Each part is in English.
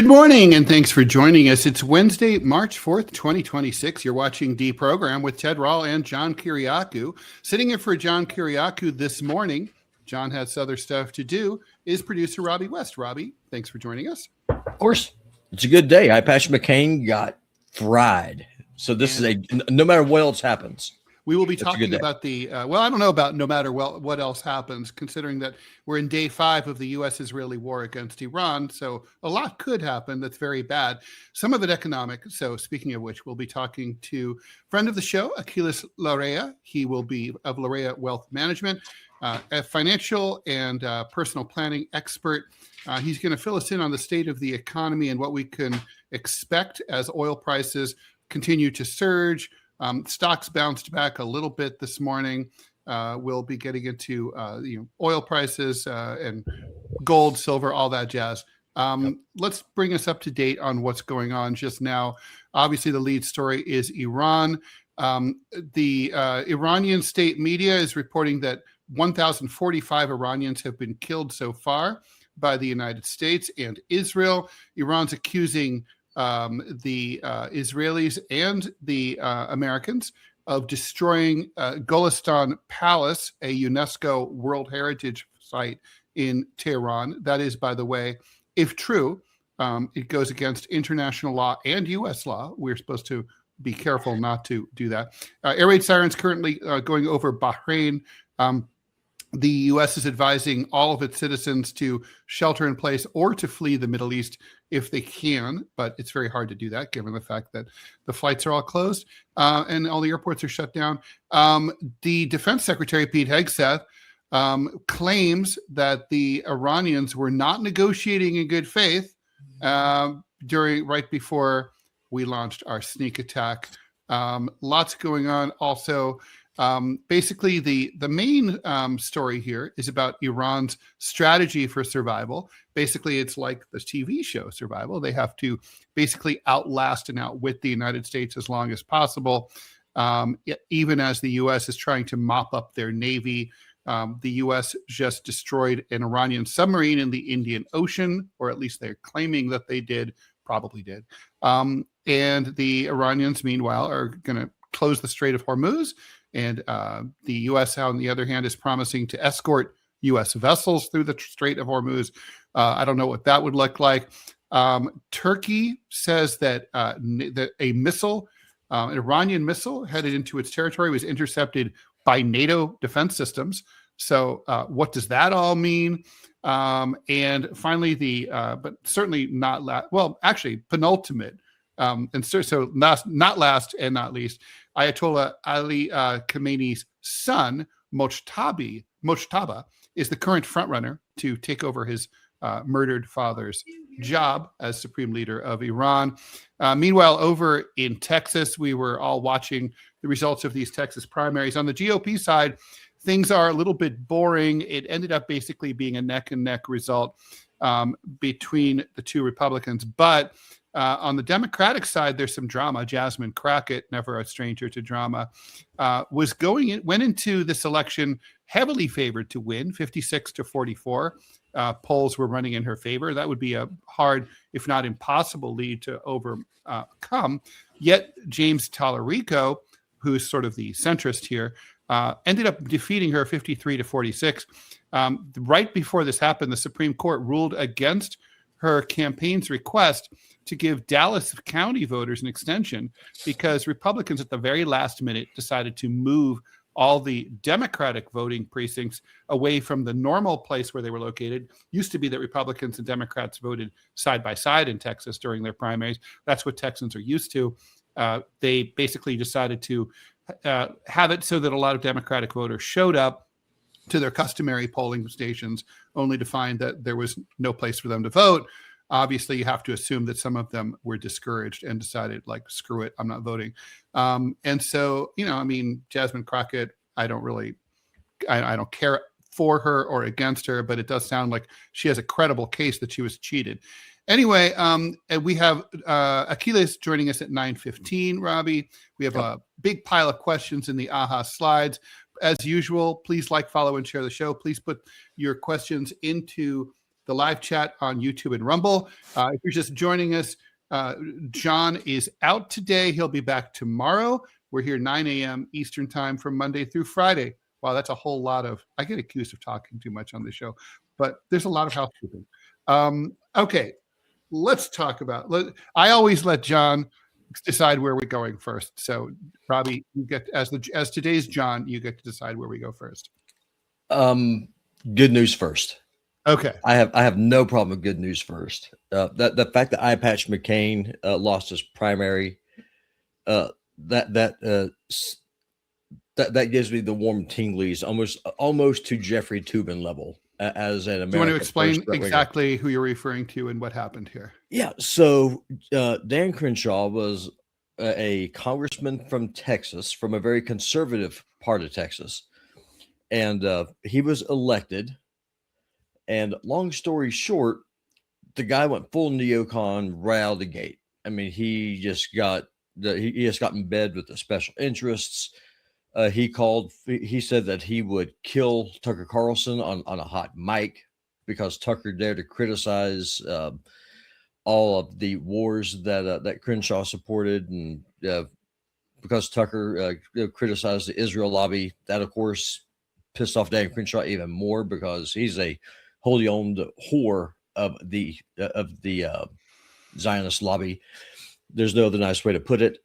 Good morning, and thanks for joining us. It's Wednesday, March 4th, 2026. You're watching DeProgram with Ted Rall and John Kiriakou. Sitting in for John Kiriakou this morning, John has other stuff to do, is producer Robbie West. Robbie, thanks for joining us. Of course. It's a good day. Patrick McCain got fried. So this is no matter what else happens. We will be talking about the, I don't know about no matter what else happens, considering that we're in day 5 of the U.S.-Israeli war against Iran. So a lot could happen that's very bad. Some of it economic. So speaking of which, we'll be talking to friend of the show, Achilles Larrea. He will be of Larrea Wealth Management, a financial and personal planning expert. He's going to fill us in on the state of the economy and what we can expect as oil prices continue to surge. Stocks bounced back a little bit this morning. We'll be getting into oil prices and gold, silver, all that jazz. Let's bring us up to date on what's going on just now. Obviously, the lead story is Iran. The Iranian state media is reporting that 1,045 Iranians have been killed so far by the United States and Israel. Iran's accusing the Israelis and the Americans of destroying Golistan Palace, a UNESCO World Heritage Site in Tehran. That is, by the way, if true, it goes against international law and U.S. law. We're supposed to be careful not to do that. Air raid sirens currently going over Bahrain. The U.S. is advising all of its citizens to shelter in place or to flee the Middle East if they can, but it's very hard to do that given the fact that the flights are all closed and all the airports are shut down. The Defense Secretary, Pete Hegseth, claims that the Iranians were not negotiating in good faith right before we launched our sneak attack. Lots going on. Also, basically, the main story here is about Iran's strategy for survival. Basically, it's like the TV show Survival. They have to basically outlast and outwit the United States as long as possible, even as the U.S. is trying to mop up their navy. The U.S. just destroyed an Iranian submarine in the Indian Ocean, or at least they're claiming that they did, probably did. And the Iranians, meanwhile, are going to close the Strait of Hormuz. And the U.S., on the other hand, is promising to escort U.S. vessels through the Strait of Hormuz. I don't know what that would look like. Turkey says that that a missile, an Iranian missile headed into its territory, was intercepted by NATO defense systems. So what does that all mean? And finally, but certainly not actually penultimate, and so not last and not least, Ayatollah Ali Khamenei's son, Mojtaba, is the current frontrunner to take over his murdered father's job as supreme leader of Iran. Meanwhile, over in Texas, we were all watching the results of these Texas primaries. On the GOP side, things are a little bit boring. It ended up basically being a neck-and-neck result between the two Republicans. But on the Democratic side, there's some drama. Jasmine Crockett, never a stranger to drama, went into this election heavily favored to win, 56-44. Polls were running in her favor. That would be a hard, if not impossible, lead to overcome. Yet James Tallarico, who's sort of the centrist here, ended up defeating her 53-46. Right before this happened, the Supreme Court ruled against her campaign's request to give Dallas County voters an extension because Republicans at the very last minute decided to move all the Democratic voting precincts away from the normal place where they were located. Used to be that Republicans and Democrats voted side by side in Texas during their primaries. That's what Texans are used to. They basically decided to have it so that a lot of Democratic voters showed up to their customary polling stations only to find that there was no place for them to vote. Obviously, you have to assume that some of them were discouraged and decided, like, screw it, I'm not voting. And so, Jasmine Crockett, I don't care for her or against her, but it does sound like she has a credible case that she was cheated. Anyway, and we have Achilles joining us at 9:15, Robbie. We have a big pile of questions in the AHA slides. As usual, please like, follow, and share the show. Please put your questions into the live chat on YouTube and Rumble. If you're just joining us, John is out today. He'll be back tomorrow. We're here 9 a.m. Eastern time from Monday through Friday. Wow, that's a whole lot of, I get accused of talking too much on this show, but there's a lot of housekeeping. Okay, let's talk about, I always let John decide where we're going first. So Robbie, you get, as today's John, you get to decide where we go first. Good news first. Okay. I have no problem with good news first. The fact that Eye Patch McCain lost his primary, that gives me the warm tinglies, almost to Jeffrey Toobin level as an American. Do you want to explain exactly who you're referring to and what happened here? Yeah. So Dan Crenshaw was a congressman from Texas, from a very conservative part of Texas, and he was elected. And long story short, the guy went full neocon right out of the gate. I mean, he just got in bed with the special interests. He said that he would kill Tucker Carlson on a hot mic because Tucker dared to criticize all of the wars that Crenshaw supported, and because Tucker criticized the Israel lobby, that of course pissed off Dan Crenshaw even more because he's a wholly owned whore of the Zionist lobby. There's no other nice way to put it.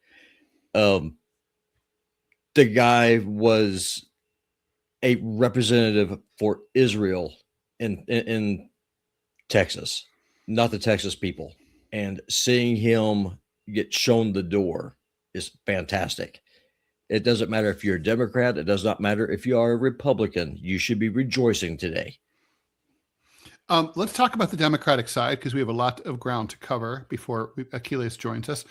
The guy was a representative for Israel in Texas, not the Texas people. And seeing him get shown the door is fantastic. It doesn't matter if you're a Democrat. It does not matter if you are a Republican. You should be rejoicing today. Let's talk about the Democratic side because we have a lot of ground to cover before Achilles joins us.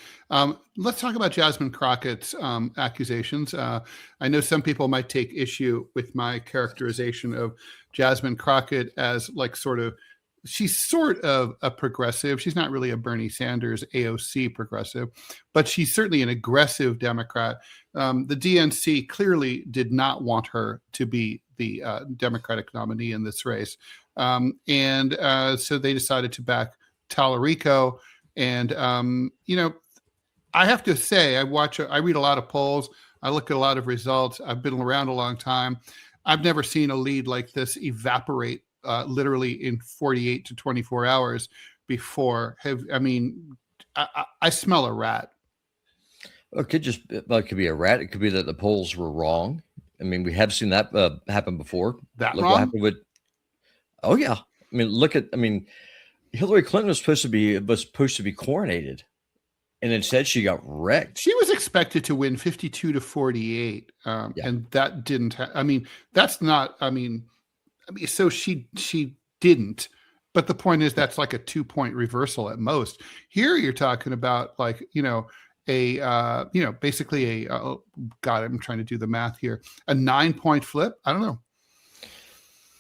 Let's talk about Jasmine Crockett's accusations. I know some people might take issue with my characterization of Jasmine Crockett as she's sort of a progressive. She's not really a Bernie Sanders AOC progressive, but she's certainly an aggressive Democrat. The DNC clearly did not want her to be the Democratic nominee in this race. So they decided to back Tallarico. And, I have to say, I read a lot of polls. I look at a lot of results. I've been around a long time. I've never seen a lead like this evaporate literally in 48 to 24 hours before. I smell a rat. It could be a rat. It could be that the polls were wrong. I mean, we have seen that happen before. Look wrong? What happened with. Oh yeah. Hillary Clinton was supposed to be coronated, and instead she got wrecked. She was expected to win 52 to 48, and that didn't. That's not. So she didn't. But the point is, that's like a 2-point reversal at most. Here you're talking about basically I'm trying to do the math here. A 9-point flip. I don't know.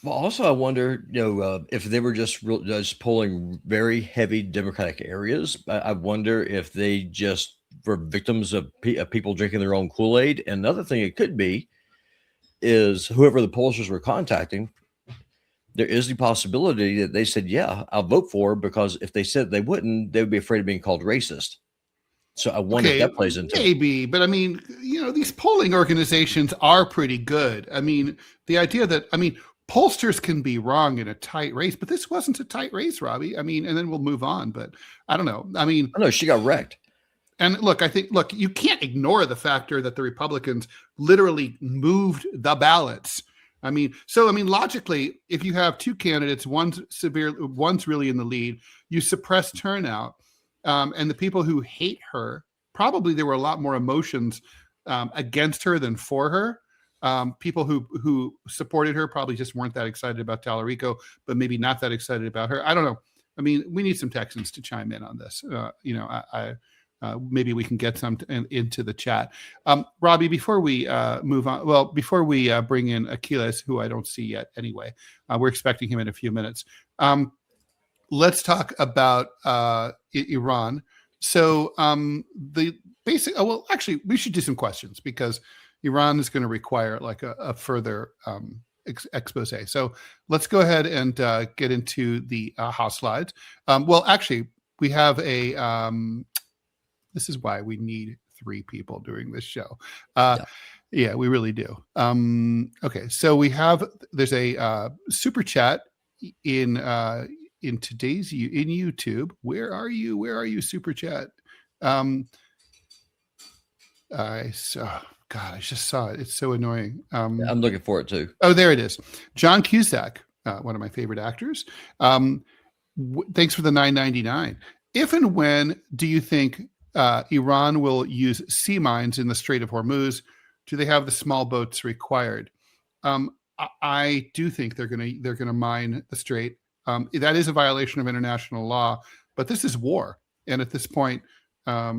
Well, also, I wonder, if they were just polling very heavy Democratic areas. I wonder if they just were victims of people drinking their own Kool-Aid. And another thing it could be is whoever the pollsters were contacting, there is the possibility that they said, yeah, I'll vote for her, because if they said they wouldn't, they would be afraid of being called racist. So I wonder if that plays into it. Maybe, but these polling organizations are pretty good. The idea that, pollsters can be wrong in a tight race, but this wasn't a tight race, Robbie. And then we'll move on, but I don't know. I know she got wrecked. And look, you can't ignore the factor that the Republicans literally moved the ballots. Logically, if you have two candidates, one's really in the lead, you suppress turnout. And the people who hate her, probably there were a lot more emotions against her than for her. People who supported her probably just weren't that excited about Tallarico, but maybe not that excited about her. I don't know. We need some Texans to chime in on this. Maybe we can get some into the chat. Robbie, before we move on, before we bring in Achilles, who I don't see yet anyway, we're expecting him in a few minutes. Let's talk about Iran. So actually, we should do some questions because Iran is going to require a further expose. So let's go ahead and get into the House slides. Well, actually, we have a. This is why we need 3 people doing this show. Yeah, we really do. Okay, so there's a super chat in today's in YouTube. Where are you, super chat? I saw. God, I just saw it. It's so annoying. I'm looking for it too. Oh, there it is. John Cusack, one of my favorite actors. Thanks for the $9.99. If and when do you think Iran will use sea mines in the Strait of Hormuz? Do they have the small boats required? I do think they're gonna mine the strait. That is a violation of international law, but this is war, and at this point, I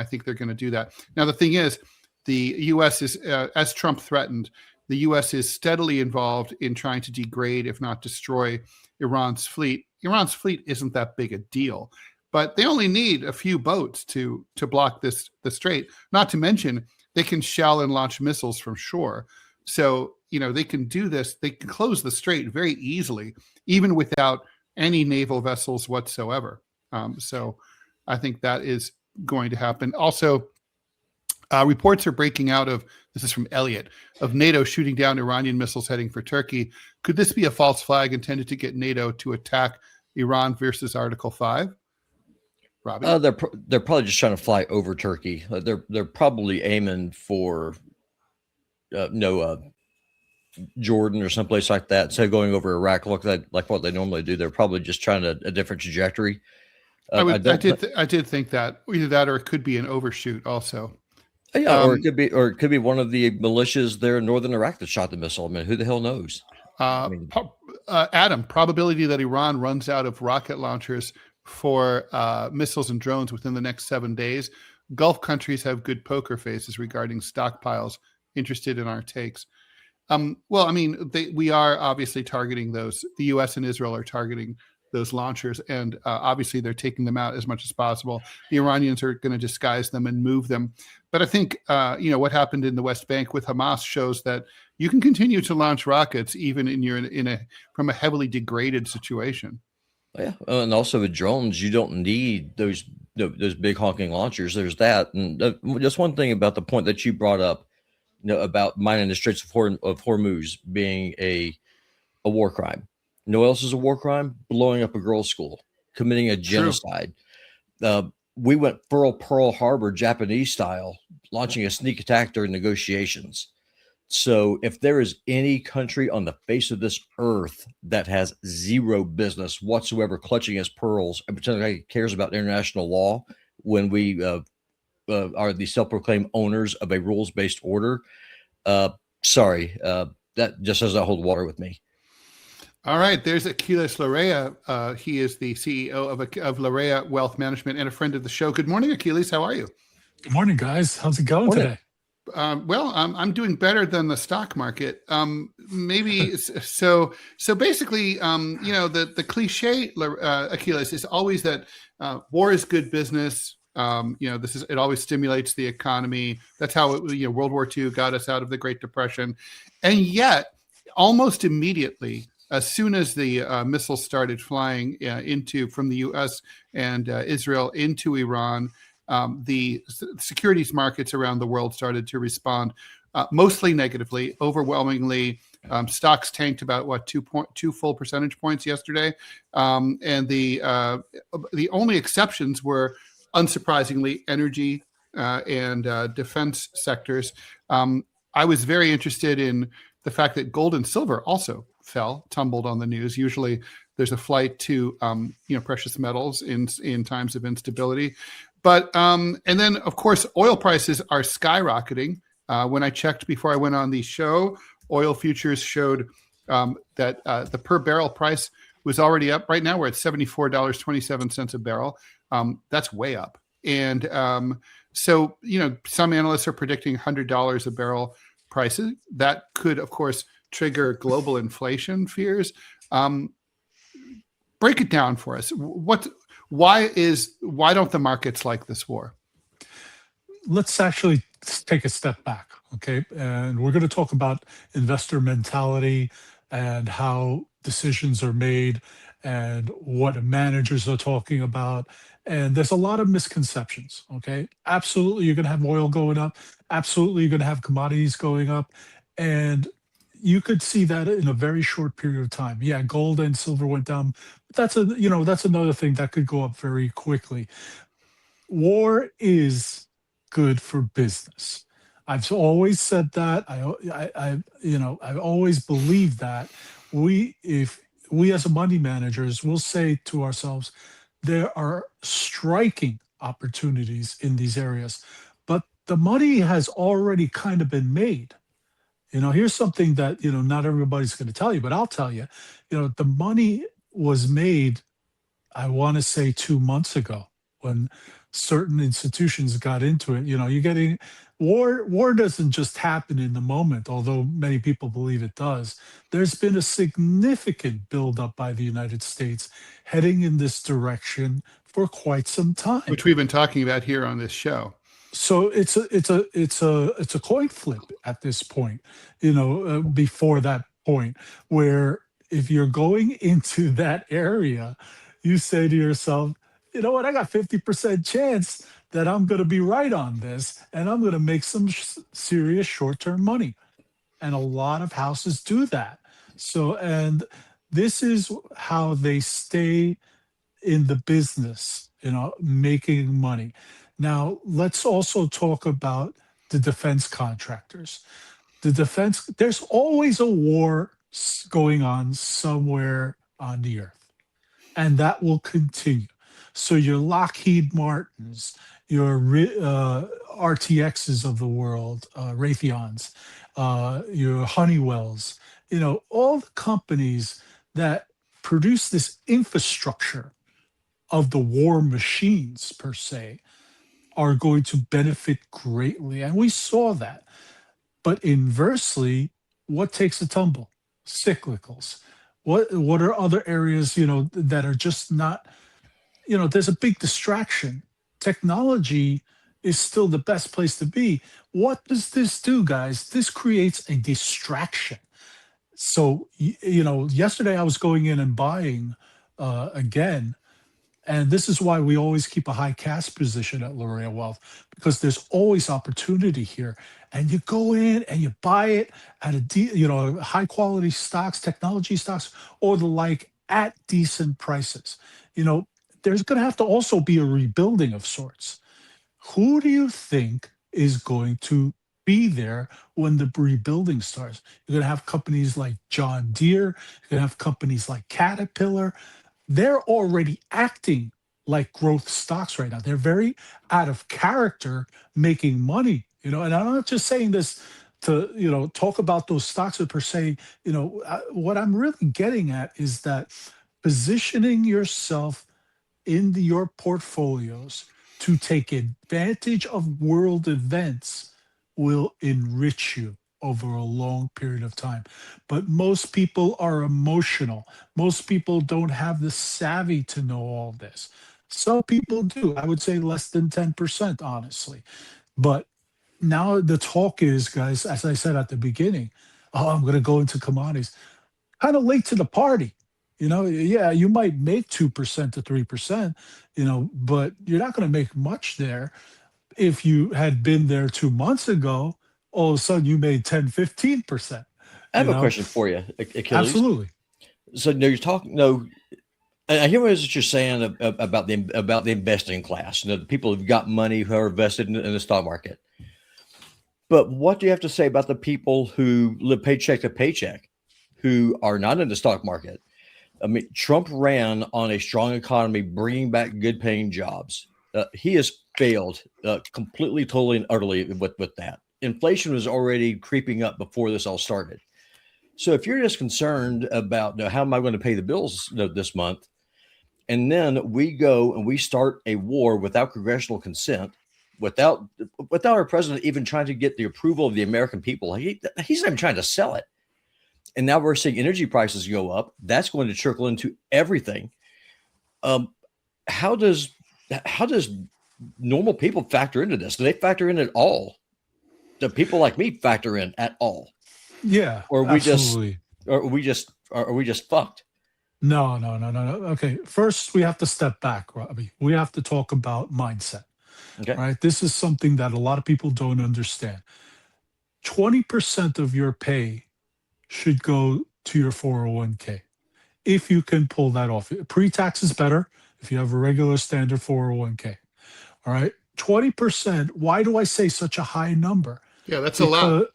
think they're going to do that. Now, the thing is, the U.S. is, as Trump threatened, the U.S. is steadily involved in trying to degrade, if not destroy, Iran's fleet. Iran's fleet isn't that big a deal, but they only need a few boats to block the strait. Not to mention, they can shell and launch missiles from shore. So, they can do this. They can close the strait very easily, even without any naval vessels whatsoever. So I think that is going to happen. Also, reports are breaking out this is from Elliot, of NATO shooting down Iranian missiles heading for Turkey. Could this be a false flag intended to get NATO to attack Iran versus Article 5? Robbie? They're probably just trying to fly over Turkey. They're probably aiming for Jordan or someplace like that. So going over Iraq, look like what they normally do. They're probably just trying a different trajectory. I did think that either that or it could be an overshoot also. Yeah, or it could be one of the militias there in northern Iraq that shot the missile. I mean, who the hell knows? Adam, probability that Iran runs out of rocket launchers for missiles and drones within the next 7 days. Gulf countries have good poker faces regarding stockpiles. Interested in our takes. Well, I mean, we are obviously targeting those. The U.S. and Israel are targeting those launchers, and obviously they're taking them out as much as possible. The Iranians are going to disguise them and move them. But I think what happened in the West Bank with Hamas shows that you can continue to launch rockets even from a heavily degraded situation. Yeah, and also with drones, you don't need those big honking launchers. There's that, and just one thing about the point that you brought up, about mining the Straits of Hormuz being a war crime. You know what else is a war crime? Blowing up a girls' school, committing a genocide. We went Pearl Harbor Japanese style, launching a sneak attack during negotiations. So if there is any country on the face of this earth that has zero business whatsoever clutching its pearls and pretending like it cares about international law when we are the self-proclaimed owners of a rules-based order, that just does not hold water with me. All right, there's Achilles Larea. He is the CEO of Larea Wealth Management and a friend of the show. Good morning, Achilles. How are you? Good morning, guys. How's it going today? Well, I'm doing better than the stock market. Maybe so. Basically, the cliche, Achilles, is always that war is good business. It always stimulates the economy. That's how World War II got us out of the Great Depression, and yet almost immediately, as soon as the missiles started flying from the U.S. and Israel into Iran, the securities markets around the world started to respond mostly negatively. Overwhelmingly, stocks tanked about 2 full percentage points yesterday, and the only exceptions were, unsurprisingly, energy and defense sectors. I was very interested in the fact that gold and silver also tumbled on the news. Usually there's a flight to precious metals in times of instability. But and then, of course, oil prices are skyrocketing. When I checked before I went on the show, oil futures showed that the per barrel price was already up. Right now, we're at $74.27 a barrel. That's way up. And so, some analysts are predicting $100 a barrel prices. That could, of course, trigger global inflation fears. Break it down for us. Why don't the markets like this war? Let's actually take a step back. Okay. And we're going to talk about investor mentality and how decisions are made and what managers are talking about. And there's a lot of misconceptions. Okay. Absolutely. You're going to have oil going up. Absolutely. You're going to have commodities going up. And you could see that in a very short period of time. Yeah, gold and silver went down. But that's another thing that could go up very quickly. War is good for business. I've always said that. I've always believed that. If we as a money managers will say to ourselves, there are striking opportunities in these areas, but the money has already kind of been made. Here's something that, not everybody's going to tell you, but I'll tell you, the money was made, I want to say 2 months ago, when certain institutions got into it. You're getting war doesn't just happen in the moment, although many people believe it does. There's been a significant buildup by the United States heading in this direction for quite some time. Which we've been talking about here on this show. So it's a coin flip at this point, before that point, where if you're going into that area, you say to yourself, you know what, I got 50% chance that I'm going to be right on this, and I'm going to make some serious short-term money. And a lot of houses do that. So, and this is how they stay in the business, making money. Now, let's also talk about the defense contractors. There's always a war going on somewhere on the earth, and that will continue. So your Lockheed Martins, your RTXs of the world, Raytheons, your Honeywells, all the companies that produce this infrastructure of the war machines per se are going to benefit greatly. And we saw that. But inversely, what takes a tumble? Cyclicals. What are other areas, that are just not, there's a big distraction. Technology is still the best place to be. What does this do, guys? This creates a distraction. So, yesterday I was going in and buying again. And this is why we always keep a high cash position at L'Oreal Wealth, because there's always opportunity here. And you go in and you buy it at high quality stocks, technology stocks, or the like, at decent prices. There's going to have to also be a rebuilding of sorts. Who do you think is going to be there when the rebuilding starts? You're going to have companies like John Deere. You're going to have companies like Caterpillar. They're already acting like growth stocks right now. They're very out of character, making money, and I'm not just saying this to, talk about those stocks per se. What I'm really getting at is that positioning yourself in your portfolios to take advantage of world events will enrich you over a long period of time. But most people are emotional. Most people don't have the savvy to know all this. Some people do. I would say less than 10%, honestly. But now the talk is, guys, as I said at the beginning, oh, I'm going to go into commodities. Kind of late to the party. Yeah, you might make 2% to 3%, but you're not going to make much there. If you had been there 2 months ago, all of a sudden you made 10, 15%. I have a question for you, Achilles. Absolutely. So you're talking, I hear what you're saying about the investing class, the people who've got money who are invested in the stock market. But what do you have to say about the people who live paycheck to paycheck, who are not in the stock market? I mean, Trump ran on a strong economy, bringing back good paying jobs. He has failed completely, totally, and utterly with that. Inflation was already creeping up before this all started. So if you're just concerned about how am I going to pay the bills this month, and then we go and we start a war without congressional consent, without our president even trying to get the approval of the American people, he's not even trying to sell it. And now we're seeing energy prices go up. That's going to trickle into everything. How does normal people factor into this? Do they factor in at all? do people like me factor in at all? Yeah, Or absolutely. are we just fucked? No, no, no, no, no. Okay, first we have to step back, Robbie. We have to talk about mindset, Okay. right? This is something that a lot of people don't understand. 20% of your pay should go to your 401k if you can pull that off. Pre-tax is better if you have a regular standard 401k. All right. 20%. Why do I say such a high number? Yeah, that's a lot. Because,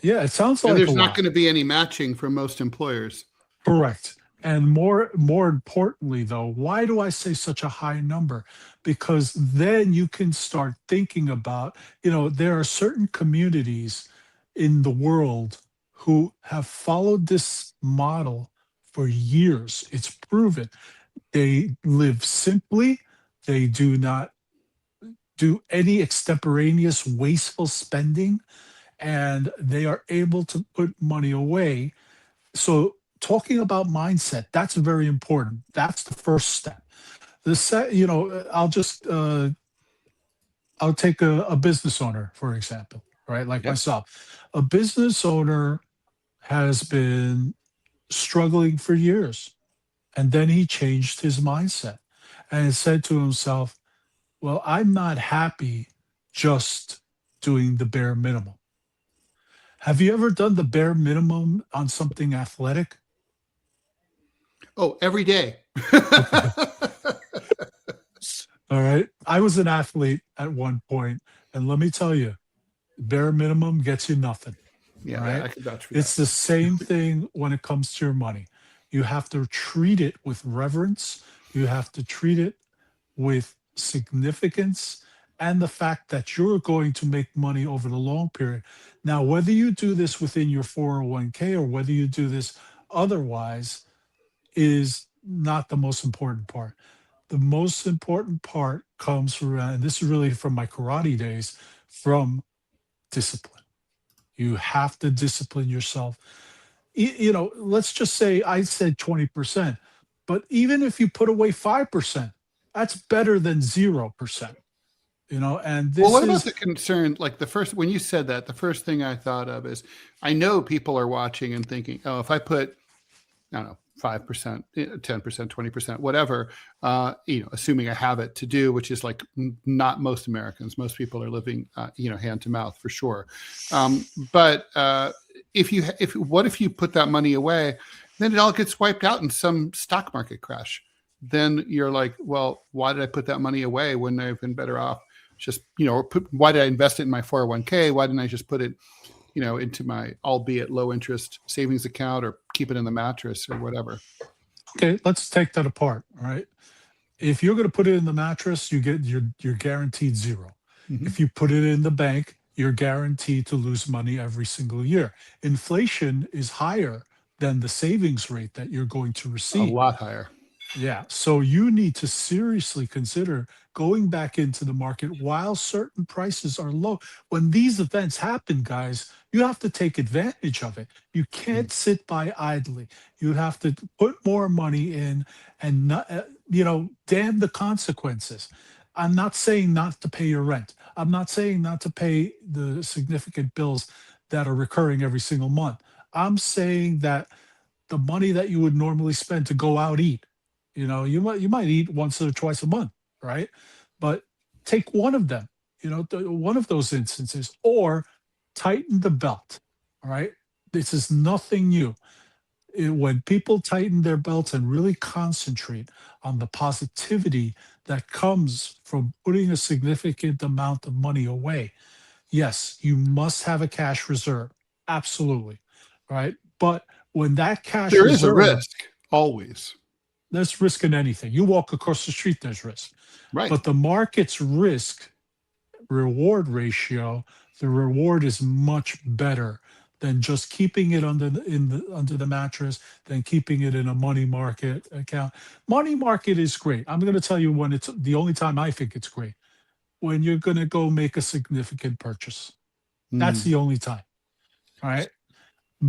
yeah, it sounds And like a there's not lot. going to be any matching for most employers. Correct. And more importantly, though, why do I say such a high number? Because then you can start thinking about, there are certain communities in the world who have followed this model for years. It's proven. They live simply. They do not do any extemporaneous wasteful spending, and they are able to put money away. So talking about mindset, that's very important. That's the first step. I'll take a business owner, for example, right? Like Okay. myself. A business owner has been struggling for years. And then he changed his mindset and said to himself, well, I'm not happy just doing the bare minimum. Have you ever done the bare minimum on something athletic? Oh, every day. Okay. All right. I was an athlete at one point, and let me tell you, bare minimum gets you nothing. Yeah, All right. I could vouch for It's that. the same thing when it comes to your money. You have to treat it with reverence. You have to treat it with significance and the fact that you're going to make money over the long period. Now, whether you do this within your 401k or whether you do this otherwise is not the most important part. The most important part comes from, and this is really from my karate days, from discipline. You have to discipline yourself. Let's just say I said 20%, but even if you put away 5%, that's better than 0%. And Well, this what about is the concern? Like when you said that, the first thing I thought of is I know people are watching and thinking, oh, if I put, I don't know, 5%, 10%, 20%, whatever, assuming I have it to do, which is like not most Americans. Most people are living, hand to mouth for sure. But what if you put that money away, then it all gets wiped out in some stock market crash? Then you're like, well, why did I put that money away when I've been better off? Just, why did I invest it in my 401k? Why didn't I just put it, into my albeit low interest savings account or keep it in the mattress or whatever? okay. Let's take that apart. All right. If you're going to put it in the mattress, you're guaranteed 0. Mm-hmm. If you put it in the bank, you're guaranteed to lose money every single year. Inflation is higher than the savings rate that you're going to A receive. lot higher. Yeah. So you need to seriously consider going back into the market while certain prices are low. When these events happen, guys, you have to take advantage of it. You can't sit by idly. You have to put more money in and not, damn the consequences. I'm not saying not to pay your rent. I'm not saying not to pay the significant bills that are recurring every single month. I'm saying that the money that you would normally spend to go out eat, you might eat once or twice a month, right? But take one of them, one of those instances, or tighten the belt. All right. This is nothing new. When people tighten their belts and really concentrate on the positivity that comes from putting a significant amount of money away, yes, you must have a cash reserve. Absolutely. Right. But when that cash There is a reserve, risk always. there's risk in anything. You walk across the street, there's risk. Right. But the market's risk reward ratio, the reward is much better than just keeping it under the mattress, than keeping it in a money market account. Money market is great. I'm going to tell you when it's the only time I think it's great. When you're going to go make a significant purchase. That's the only time. All right.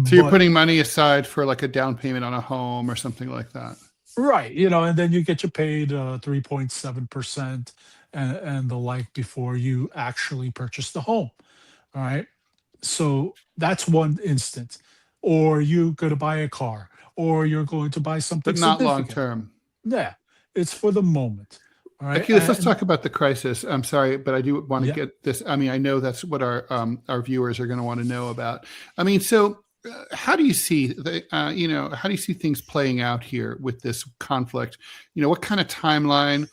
So you're But putting money aside for like a down payment on a home or something like that. right, and then you get you paid 3.7% and the like before you actually purchase the home. All right. So that's one instance. Or you're going to buy a car, or you're going to buy something But not long significant. term. Yeah, it's for the moment. All right. Akilis, let's And talk about the crisis. I'm sorry, but I do want to yeah, get this. I mean, I know that's what our viewers are going to want to know about. I mean, so how do you see how do you see things playing out here with this conflict? What kind of timeline?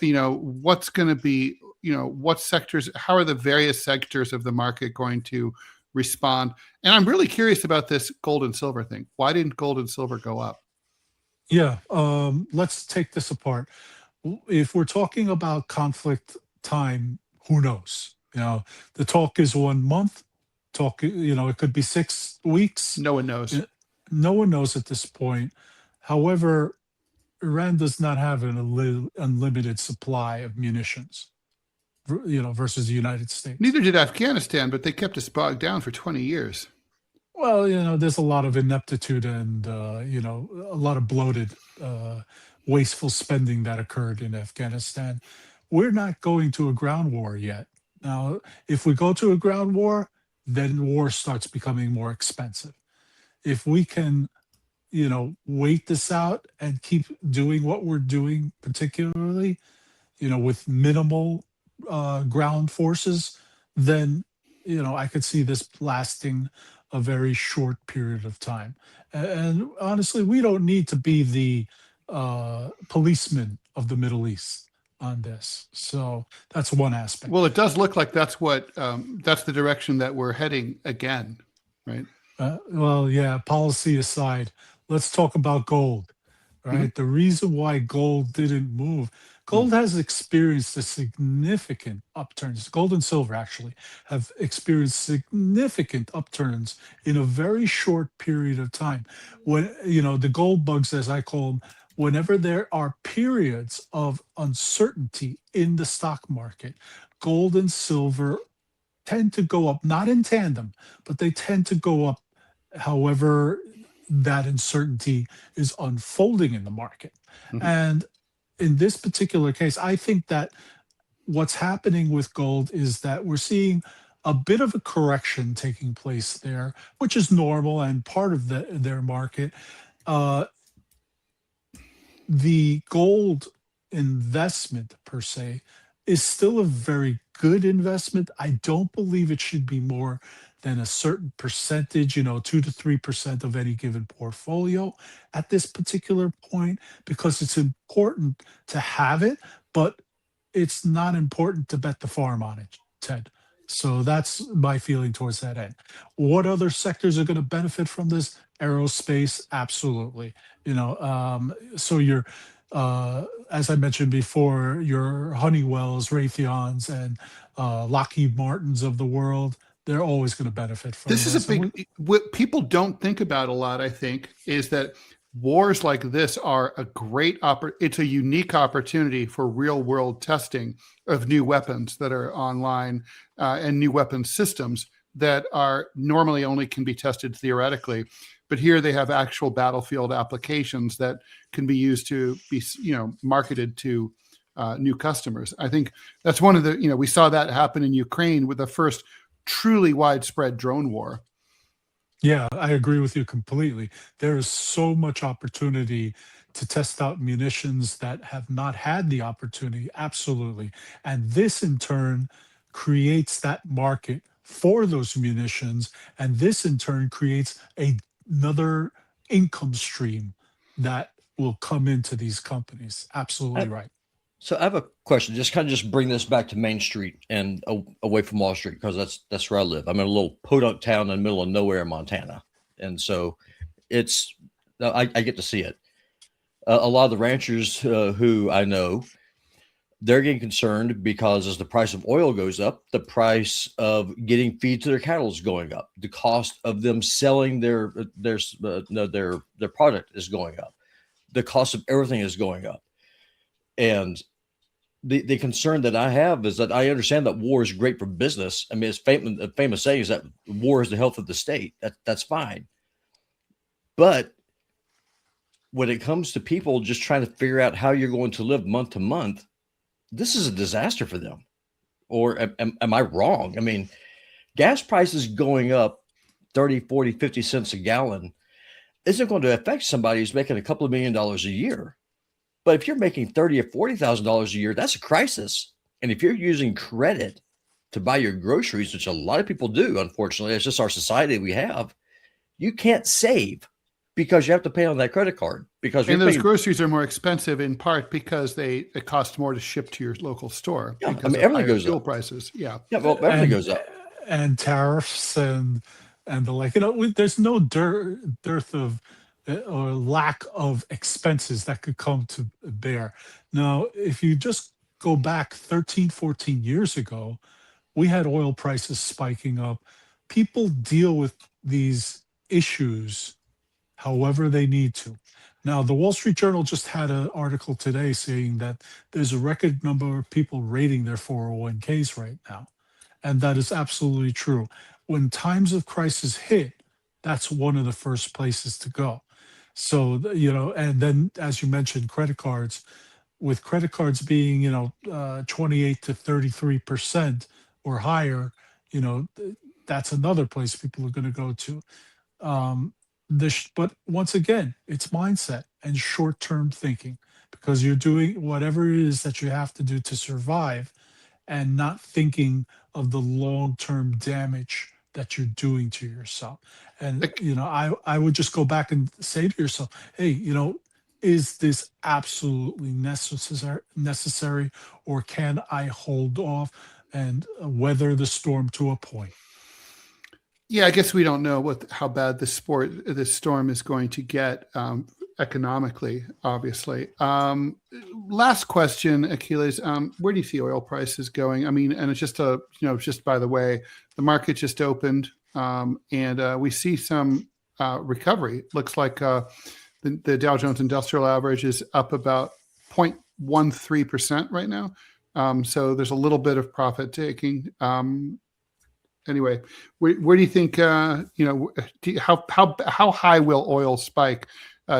What's going to be? What sectors? How are the various sectors of the market going to respond? And I'm really curious about this gold and silver thing. Why didn't gold and silver go up? yeah. Let's take this apart. If we're talking about conflict time, who knows? The talk is 1 month. Talk, it could be 6 weeks. No one knows. No one knows at this point. However, Iran does not have an unlimited supply of munitions, versus the United States. Neither did Afghanistan, but they kept us bogged down for 20 years. Well, there's a lot of ineptitude and, a lot of bloated, wasteful spending that occurred in Afghanistan. We're not going to a ground war yet. Now, if we go to a ground war, then war starts becoming more expensive. If we can, wait this out and keep doing what we're doing, particularly, with minimal ground forces, then, I could see this lasting a very short period of time. And honestly, we don't need to be the policeman of the Middle East on this. So that's one aspect. Well, it does look like that's the direction that we're heading again, right? Well, yeah, policy aside, let's talk about gold, right? The reason why gold didn't move, gold has experienced a significant upturns. Gold and silver actually have experienced significant upturns in a very short period of time. When, the gold bugs, as I call them, whenever there are periods of uncertainty in the stock market, gold and silver tend to go up, not in tandem, but they tend to go up. However, that uncertainty is unfolding in the market. And in this particular case, I think that what's happening with gold is that we're seeing a bit of a correction taking place there, which is normal and part of their market. The gold investment per se is still a very good investment. I don't believe it should be more than a certain percentage, 2 to 3% of any given portfolio at this particular point, because it's important to have it, but it's not important to bet the farm on it, Ted. So that's my feeling towards that end. What other sectors are going to benefit from this? Aerospace, absolutely. So your, as I mentioned before, your Honeywells, Raytheons, and Lockheed Martins of the world, they're always going to benefit from this. Is a big, what people don't think about a lot, I think, is that wars like this are a great it's a unique opportunity for real world testing of new weapons that are online, and new weapon systems that are normally only can be tested theoretically. But here they have actual battlefield applications that can be used to be, marketed to new customers. I think that's one of the, we saw that happen in Ukraine with the first truly widespread drone war. Yeah, I agree with you completely. There is so much opportunity to test out munitions that have not had the opportunity. Absolutely. And this in turn creates that market for those munitions. And this in turn creates another income stream that will come into these companies. Absolutely right. So I have a question. Just bring this back to Main Street and away from Wall Street, because that's where I live. I'm in a little podunk town in the middle of nowhere, Montana, and so I get to see it. A lot of the ranchers who I know, they're getting concerned because as the price of oil goes up, the price of getting feed to their cattle is going up. The cost of them selling their product is going up. The cost of everything is going up. And the concern that I have is that I understand that war is great for business. I mean, it's a famous saying is that war is the health of the state. That's fine. But when it comes to people just trying to figure out how you're going to live month to month, this is a disaster for them. Or am I wrong? I mean, gas prices going up 30, 40, 50 cents a gallon isn't going to affect somebody who's making a couple of $1 million a year. But if you're making $30,000 or $40,000 a year, that's a crisis. And if you're using credit to buy your groceries, which a lot of people do, unfortunately, it's just our society we have, you can't save because you have to pay on that credit card. Because and those groceries are more expensive in part because it costs more to ship to your local store. Yeah, because everything goes fuel up. Prices. Yeah, well, everything goes up, and tariffs and the like. There's no dearth of or lack of expenses that could come to bear. Now, if you just go back 13, 14 years ago, we had oil prices spiking up. People deal with these issues however they need to. Now, the Wall Street Journal just had an article today saying that there's a record number of people raiding their 401ks right now. And that is absolutely true. When times of crisis hit, that's one of the first places to go. So, and then as you mentioned, credit cards, with credit cards being, 28 to 33% or higher, that's another place people are going to go to. But once again, it's mindset and short-term thinking, because you're doing whatever it is that you have to do to survive and not thinking of the long-term damage that you're doing to yourself. And, I would just go back and say to yourself, hey, is this absolutely necessary, or can I hold off and weather the storm to a point? Yeah, I guess we don't know how bad this storm is going to get economically, obviously. Last question, Achilles. Where do you see oil prices going? I mean, and it's just just by the way, the market just opened, and we see some recovery. Looks like the Dow Jones Industrial Average is up about 0.13% right now. So there's a little bit of profit taking. Anyway, where do you think, how high will oil spike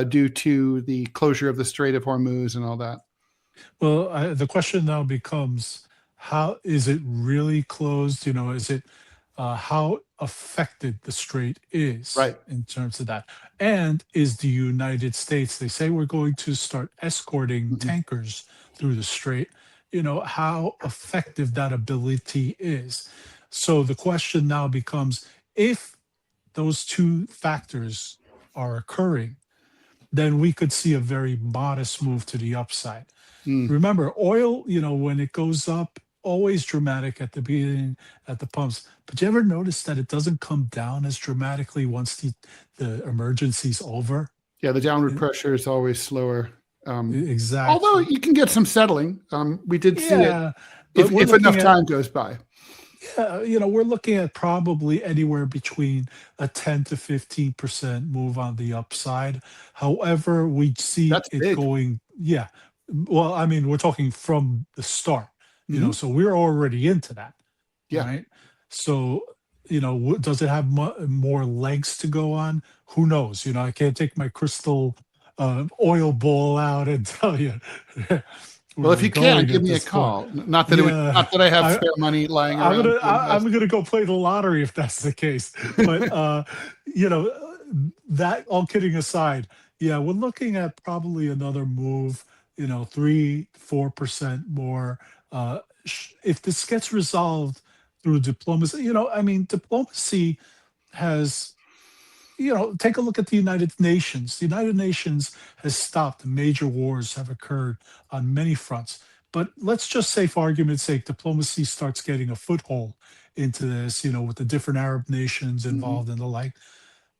due to the closure of the Strait of Hormuz and all that? Well, the question now becomes, how is it really closed? Is it how affected the strait is Right. in terms of that? And is the United States, they say we're going to start escorting tankers through the strait, how effective that ability is. So the question now becomes, if those two factors are occurring, then we could see a very modest move to the upside. Remember, oil, when it goes up, always dramatic at the beginning at the pumps. But you ever notice that it doesn't come down as dramatically once the emergency's over? Yeah, the downward pressure is always slower. Exactly. Although you can get some settling. We did see it if enough time goes by. Yeah, we're looking at probably anywhere between a 10 to 15% move on the upside. However, we see That's it big. going, yeah. Well, I mean, we're talking from the start, so we're already into that, Yeah. right? So, does it have more legs to go on? Who knows? I can't take my crystal oil ball out and tell you. Well, if you can, give me a call. Not that not that I have spare money lying around. I'm gonna go play the lottery if that's the case. But that, all kidding aside, yeah, we're looking at probably another move. 3-4% more. If this gets resolved through diplomacy, diplomacy has. Take a look at the United Nations. The United Nations has stopped major wars have occurred on many fronts. But let's just say, for argument's sake, diplomacy starts getting a foothold into this, with the different Arab nations involved and the like.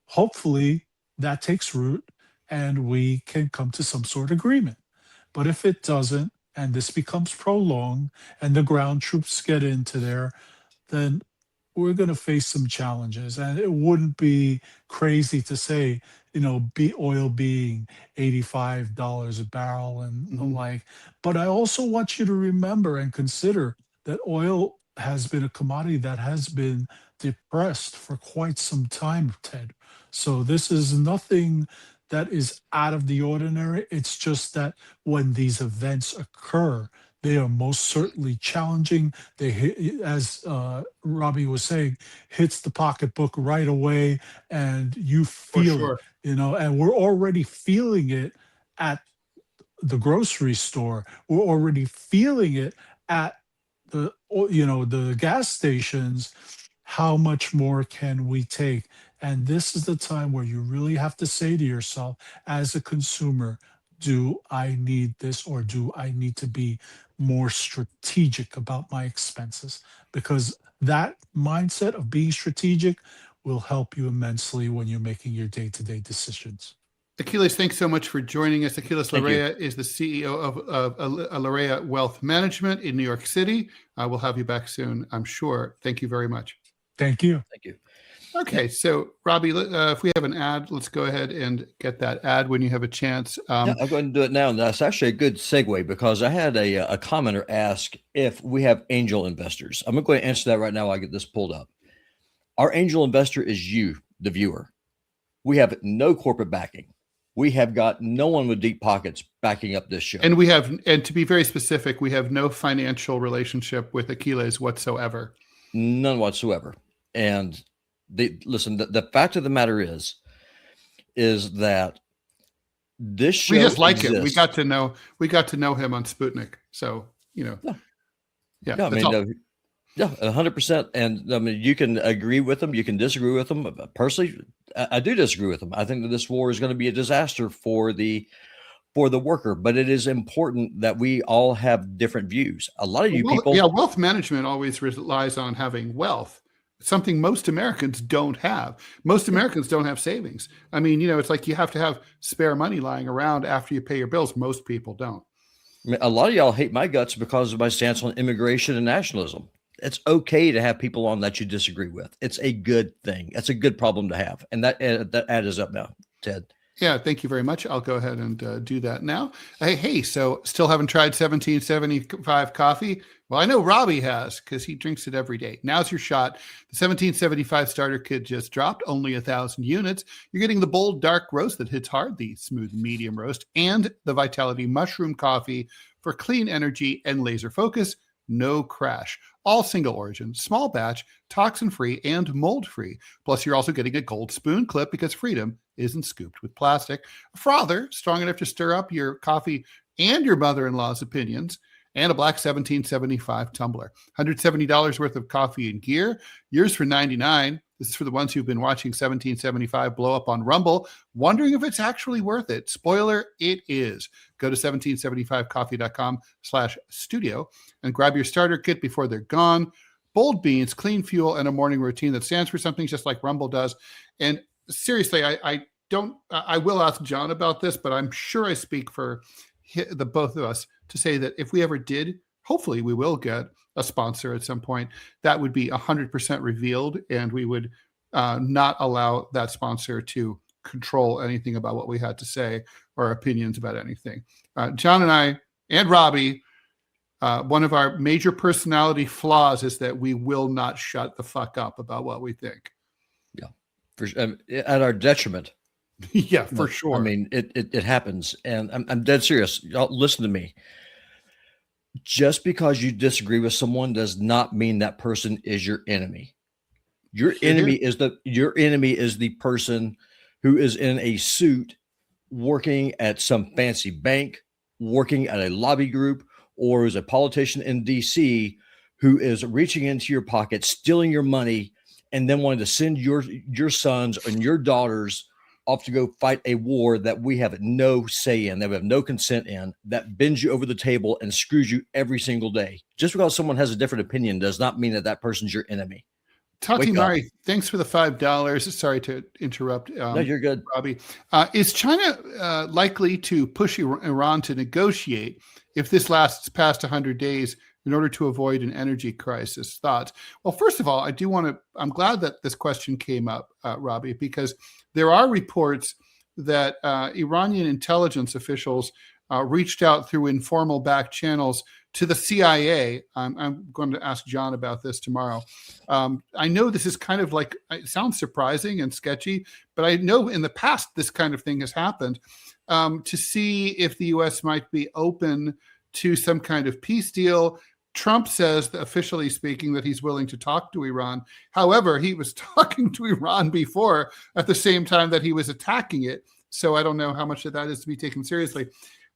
Hopefully that takes root and we can come to some sort of agreement. But if it doesn't, and this becomes prolonged and the ground troops get into there, then we're going to face some challenges. And it wouldn't be crazy to say, oil being $85 a barrel and the like. But I also want you to remember and consider that oil has been a commodity that has been depressed for quite some time, Ted. So this is nothing that is out of the ordinary. It's just that when these events occur, They are most certainly challenging. They hit, as Robbie was saying, hits the pocketbook right away, and you For feel it. sure. And we're already feeling it at the grocery store. We're already feeling it at the gas stations. How much more can we take? And this is the time where you really have to say to yourself, as a consumer, do I need this, or do I need to be more strategic about my expenses? Because that mindset of being strategic will help you immensely when you're making your day-to-day decisions. Achilles, thanks so much for joining us. Achilles Thank you. Larea is the CEO of Larea Wealth Management in New York City. We'll have you back soon, I'm sure. Thank you very much. Thank you. Thank you. Okay, so Robbie, if we have an ad, let's go ahead and get that ad when you have a chance. Yeah, I'll go ahead and do it now. And that's actually a good segue, because I had a commenter ask if we have angel investors. I'm going to answer that right now while I get this pulled up. Our angel investor is you, the viewer. We have no corporate backing. We have got no one with deep pockets backing up this show. And to be very specific, we have no financial relationship with Achilles whatsoever. None whatsoever. And listen, the fact of the matter is that this show, we just like exists. him. We got to know him on Sputnik. So, yeah, I mean, 100%. And I mean, you can agree with them, you can disagree with them. Personally, I do disagree with them. I think that this war is going to be a disaster for the worker, but it is important that we all have different views. A lot of you people, wealth management always relies on having wealth. Something most Americans don't have. Most Americans don't have savings. I mean, it's like you have to have spare money lying around after you pay your bills. Most people don't. I mean, a lot of y'all hate my guts because of my stance on immigration and nationalism. It's okay to have people on that you disagree with. It's a good thing. It's a good problem to have. And that ad is up now, Ted. Yeah, thank you very much. I'll go ahead and do that now. Hey, so still haven't tried 1775 coffee? Well, I know Robbie has, because he drinks it every day. Now's your shot. The 1775 starter kit just dropped, only 1,000 units. You're getting the bold dark roast that hits hard, the smooth medium roast, and the Vitality mushroom coffee for clean energy and laser focus. No crash. All single origin, small batch, toxin-free, and mold-free. Plus, you're also getting a gold spoon clip because freedom isn't scooped with plastic. A frother, strong enough to stir up your coffee and your mother-in-law's opinions. And a black 1775 tumbler. $170 worth of coffee and gear. Yours for $99. This is for the ones who've been watching 1775 blow up on Rumble, wondering if it's actually worth it. Spoiler, it is. Go to 1775coffee.com/studio and grab your starter kit before they're gone. Bold beans, clean fuel, and a morning routine that stands for something just like Rumble does. And seriously, I will ask John about this, but I'm sure I speak for the both of us to say that if we ever did, hopefully we will get a sponsor at some point, that would be 100% revealed, and we would not allow that sponsor to control anything about what we had to say or opinions about anything. John and I and Robbie, one of our major personality flaws is that we will not shut the fuck up about what we think. Yeah, at our detriment. Yeah, for sure. I mean, it happens, and I'm dead serious. Y'all listen to me. Just because you disagree with someone does not mean that person is your enemy. Your enemy is the person who is in a suit working at some fancy bank, working at a lobby group, or is a politician in DC who is reaching into your pocket, stealing your money, and then wanting to send your sons and your daughters off to go fight a war that we have no say in, that we have no consent in, that bends you over the table and screws you every single day. Just because someone has a different opinion does not mean that person's your enemy. Tati Mari, thanks for the $5. Sorry to interrupt. No, you're good, Robbie. Is China likely to push Iran to negotiate if this lasts past 100 days in order to avoid an energy crisis? Thoughts? Well, first of all, I'm glad that this question came up, Robbie, because there are reports that Iranian intelligence officials reached out through informal back channels to the CIA. I'm going to ask John about this tomorrow. I know this is kind of like, it sounds surprising and sketchy, but I know in the past this kind of thing has happened, to see if the U.S. might be open to some kind of peace deal. Trump says, officially speaking, that he's willing to talk to Iran. However, he was talking to Iran before at the same time that he was attacking it. So I don't know how much of that is to be taken seriously.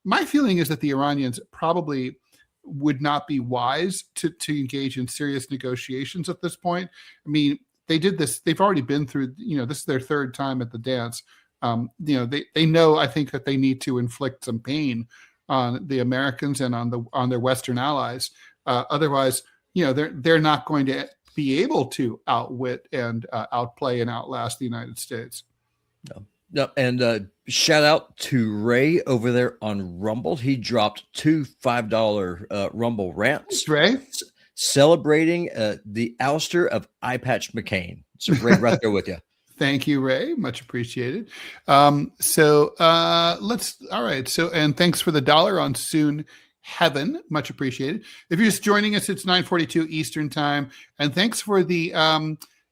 My feeling is that the Iranians probably would not be wise to engage in serious negotiations at this point. I mean, they did this. They've already been through, this is their third time at the dance. They know, I think, that they need to inflict some pain on the Americans and on their Western allies. Otherwise, they're not going to be able to outwit and outplay and outlast the United States. No, and shout out to Ray over there on Rumble. He dropped 2 $5 Rumble rants. Thanks, Ray. Celebrating the ouster of Eye Patch McCain. So Ray, right there with you. Thank you, Ray. Much appreciated. All right. So, and thanks for the $1 on Soon Heaven. Much appreciated. If you're just joining us, it's 9:42 Eastern time. And thanks for the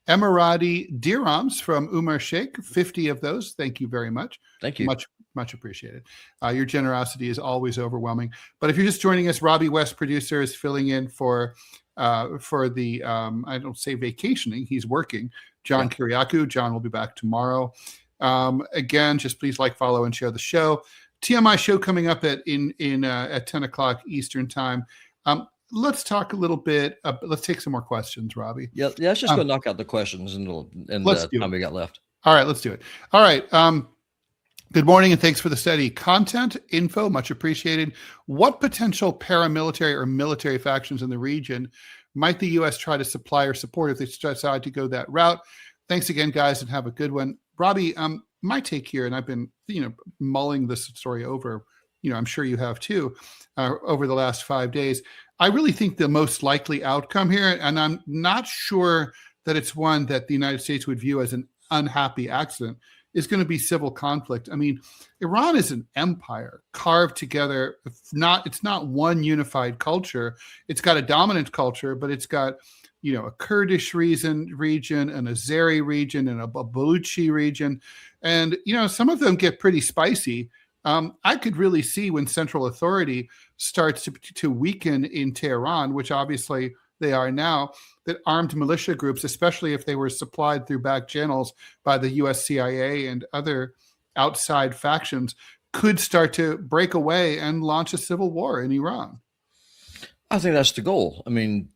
Emirati dirhams from Umar Sheikh, 50 of those. Thank you very much. Thank you. Much appreciated. Your generosity is always overwhelming. But if you're just joining us, Robbie West, producer, is filling in for the, I don't say vacationing, he's working. John Kiriakou. John will be back tomorrow. Again, just please like, follow, and share the show. TMI show coming up at 10 o'clock Eastern time. Let's talk a little bit. Let's take some more questions, Robbie. Yeah. Let's just go knock out the questions in the time we got left. All right, let's do it. All right. Good morning, and thanks for the steady content info. Much appreciated. What potential paramilitary or military factions in the region might the U.S. try to supply or support if they decide to go that route? Thanks again, guys, and have a good one. Robbie, my take here, and I've been, mulling this story over, I'm sure you have too, over the last 5 days. I really think the most likely outcome here, and I'm not sure that it's one that the United States would view as an unhappy accident, is going to be civil conflict. I mean, Iran is an empire carved together. It's not one unified culture. It's got a dominant culture, but it's got, a Kurdish region, an Azeri region, and a Baluchi region. And, some of them get pretty spicy. I could really see when central authority starts to weaken in Tehran, which obviously they are now, that armed militia groups, especially if they were supplied through back channels by the US CIA and other outside factions, could start to break away and launch a civil war in Iran. I think that's the goal. I mean,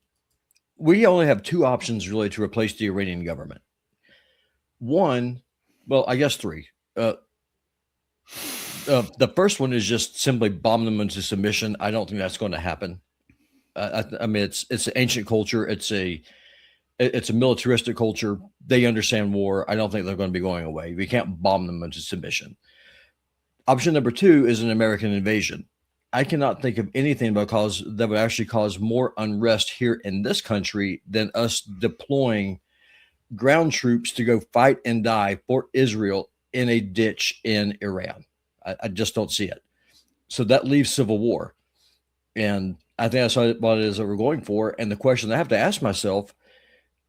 we only have 2 options really to replace the Iranian government. One, well, I guess 3. The first one is just simply bomb them into submission. I don't think that's going to happen. I mean, it's an ancient culture. It's a militaristic culture. They understand war. I don't think they're going to be going away. We can't bomb them into submission. Option number 2 is an American invasion. I cannot think of anything that would actually cause more unrest here in this country than us deploying ground troops to go fight and die for Israel in a ditch in Iran. I just don't see it. So that leaves civil war. And I think that's what it is that we're going for. And the question I have to ask myself,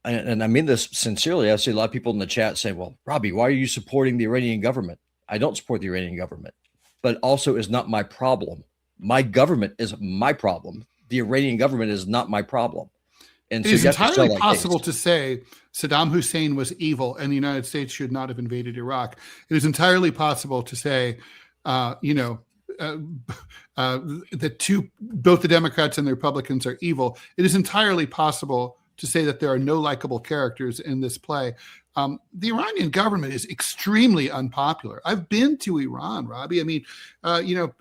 and I mean this sincerely, I see a lot of people in the chat say, well, Robbie, why are you supporting the Iranian government? I don't support the Iranian government, but also is not my problem. My government is my problem. The Iranian government is not my problem. And it is entirely possible to say Saddam Hussein was evil and the United States should not have invaded Iraq. It is entirely possible to say, both the Democrats and the Republicans are evil. It is entirely possible to say that there are no likable characters in this play. The Iranian government is extremely unpopular. I've been to Iran, Robbie. I mean,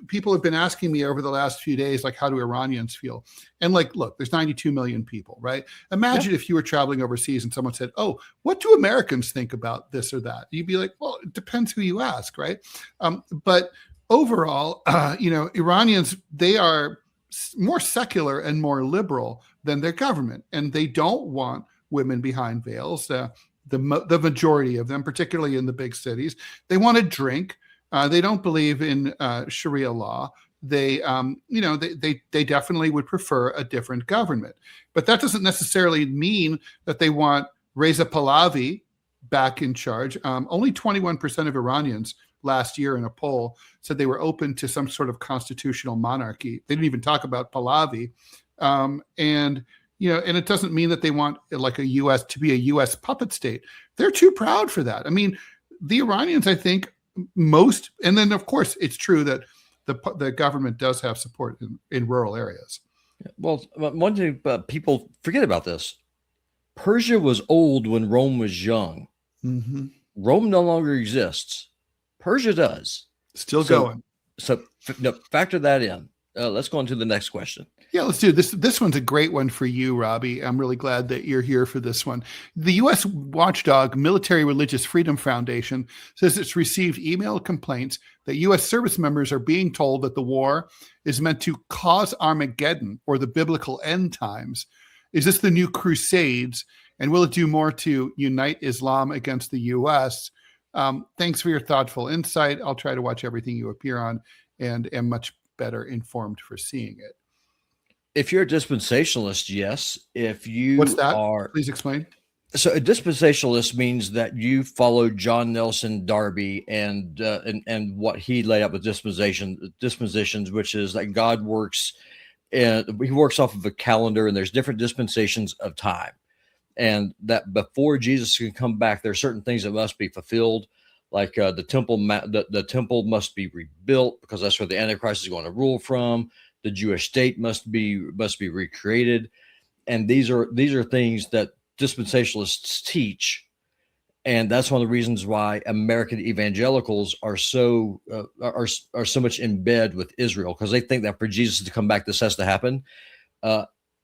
people have been asking me over the last few days, like, how do Iranians feel? And look, there's 92 million people, right? Imagine if you were traveling overseas and someone said, oh, what do Americans think about this or that? You'd be like, well, it depends who you ask, right? But overall, Iranians, they are more secular and more liberal than their government, and they don't want women behind veils. The majority of them, particularly in the big cities, they want to drink. They don't believe in Sharia law. They definitely would prefer a different government. But that doesn't necessarily mean that they want Reza Pahlavi back in charge. Only 21% of Iranians last year in a poll said they were open to some sort of constitutional monarchy. They didn't even talk about Pahlavi. And it doesn't mean that they want like a U.S. to be a U.S. puppet state. They're too proud for that. I mean, the Iranians, I think and then of course it's true that the government does have support in rural areas. Well, one thing people forget about this: Persia was old when Rome was young. Mm-hmm. Rome no longer exists. Persia does. Still going. So factor that in. Let's go on to the next question. Yeah, let's do this. This one's a great one for you, Robbie. I'm really glad that you're here for this one. The U.S. watchdog Military Religious Freedom Foundation says it's received email complaints that U.S. service members are being told that the war is meant to cause Armageddon or the biblical end times. Is this the new Crusades? And will it do more to unite Islam against the U.S.? Thanks for your thoughtful insight. I'll try to watch everything you appear on and am much better informed for seeing it. If you're a dispensationalist, yes. If you What's that? are, please explain. So a dispensationalist means that you follow John Nelson Darby and what he laid out with dispensations, which is that God works, and he works off of a calendar, and there's different dispensations of time, and that before Jesus can come back, there are certain things that must be fulfilled. Like the temple must be rebuilt because that's where the Antichrist is going to rule from. The Jewish state must be recreated, and these are things that dispensationalists teach, and that's one of the reasons why American evangelicals are so much in bed with Israel, because they think that for Jesus to come back, this has to happen.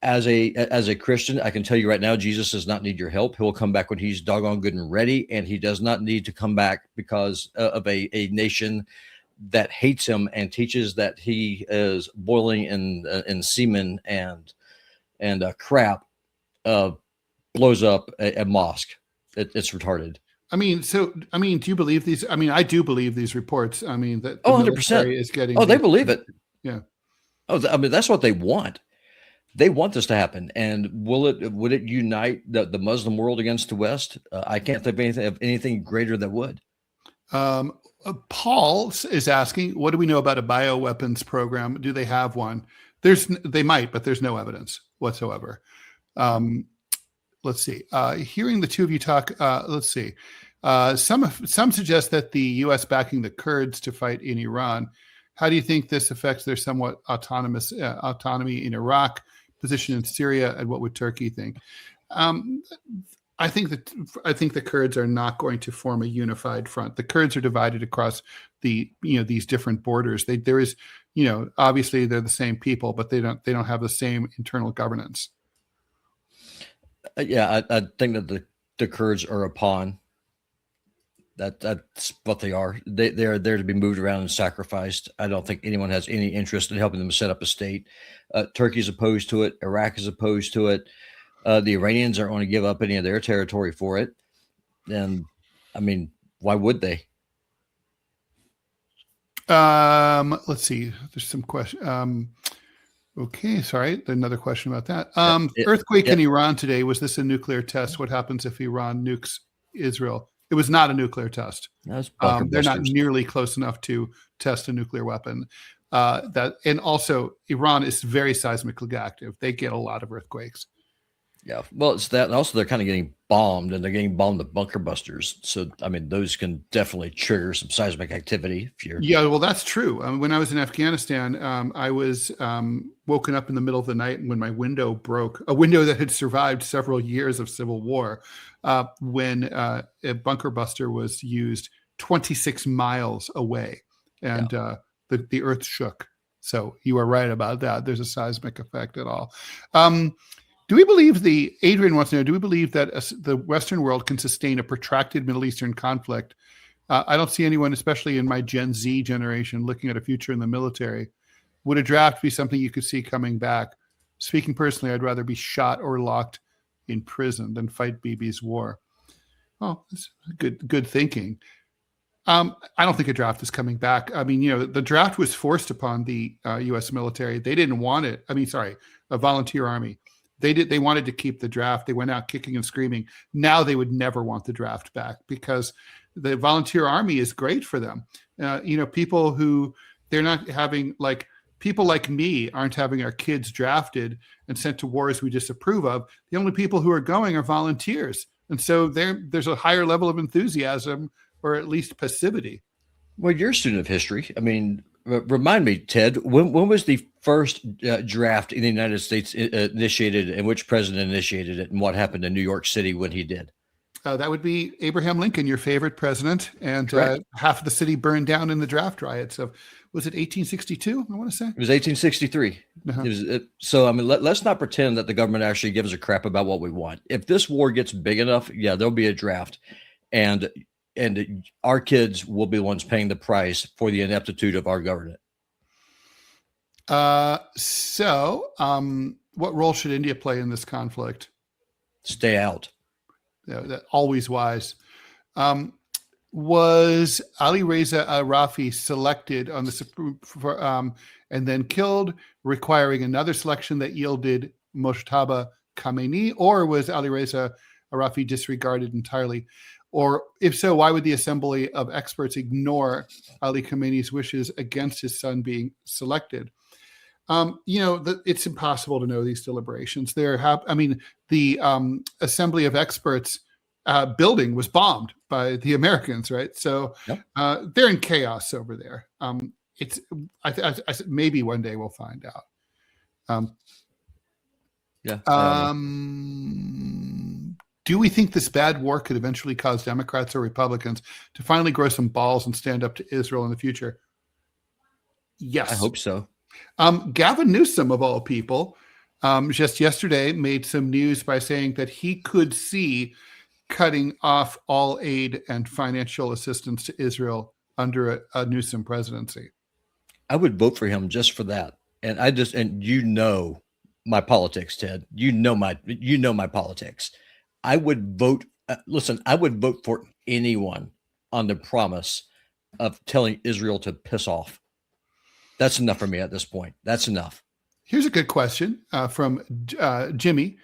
As a Christian, I can tell you right now, Jesus does not need your help. He'll come back when he's doggone good and ready, and he does not need to come back because of a nation that hates him and teaches that he is boiling in semen and crap, blows up a mosque. It's retarded. Do you believe these? I do believe these reports. That the 100% is getting. They believe it. Yeah. That's what they want. They want this to happen. And would it unite the Muslim world against the West? I can't think of anything greater that would. Paul is asking, what do we know about a bioweapons program? Do they have one? They might, but there's no evidence whatsoever. Let's see. Hearing the two of you talk, let's see. Some suggest that the U.S. backing the Kurds to fight in Iran. How do you think this affects their somewhat autonomy in Iraq, position in Syria, and what would Turkey think? I think the Kurds are not going to form a unified front. The Kurds are divided across these different borders. There is obviously they're the same people, but they don't have the same internal governance. I think that the Kurds are a pawn. That's what they are. They are there to be moved around and sacrificed. I don't think anyone has any interest in helping them set up a state. Turkey's opposed to it. Iraq is opposed to it. The Iranians aren't going to give up any of their territory for it. And why would they? Let's see. There's some question. Okay, sorry. Another question about that. Earthquake in Iran today. Was this a nuclear test? What happens if Iran nukes Israel? It was not a nuclear test. They're not nearly close enough to test a nuclear weapon. And also Iran is very seismically active. They get a lot of earthquakes. Yeah, well, it's that, and also they're kind of getting bombed, and they're getting bombed with bunker busters. So, those can definitely trigger some seismic activity. Yeah, well, that's true. When I was in Afghanistan, I was woken up in the middle of the night when my window broke, a window that had survived several years of civil war, when a bunker buster was used 26 miles away, and the earth shook. So you are right about that. There's a seismic effect at all. Do we believe Adrian wants to know, do we believe that the Western world can sustain a protracted Middle Eastern conflict? I don't see anyone, especially in my Gen Z generation, looking at a future in the military. Would a draft be something you could see coming back? Speaking personally, I'd rather be shot or locked in prison than fight Bibi's war. Oh, that's good thinking. I don't think a draft is coming back. The draft was forced upon the U.S. military. They didn't want it. A volunteer army. They wanted to keep the draft. They went out kicking and screaming. Now they would never want the draft back because the volunteer army is great for them. People who they're not having, like people like me aren't having our kids drafted and sent to wars we disapprove of. The only people who are going are volunteers. And so there's a higher level of enthusiasm, or at least passivity. Well, you're a student of history. I mean, remind me, Ted, when was the first draft in the United States initiated, and which president initiated it, and what happened in New York City when he did? That would be Abraham Lincoln, your favorite president, and half of the city burned down in the draft riots of, was it 1862? I want to say it was 1863. Uh-huh. So I mean, let's not pretend that the government actually gives a crap about what we want. If this war gets big enough, yeah, there'll be a draft, and our kids will be the ones paying the price for the ineptitude of our government. So what role should India play in this conflict? Stay out. That always wise. Was Ali Reza Rafi selected on the and then killed, requiring another selection that yielded Mojtaba Khamenei, or was Ali Reza Rafi disregarded entirely? Or if so, why would the assembly of experts ignore Ali Khamenei's wishes against his son being selected? It's impossible to know these deliberations. The assembly of experts building was bombed by the Americans, right? So they're in chaos over there. Maybe one day we'll find out. Do we think this bad war could eventually cause Democrats or Republicans to finally grow some balls and stand up to Israel in the future? Yes. I hope so. Gavin Newsom, of all people, just yesterday made some news by saying that he could see cutting off all aid and financial assistance to Israel under a Newsom presidency. I would vote for him just for that. And my politics, Ted. You know my politics. I would vote. I would vote for anyone on the promise of telling Israel to piss off. That's enough for me at this point. That's enough. Here's a good question from Jimmy.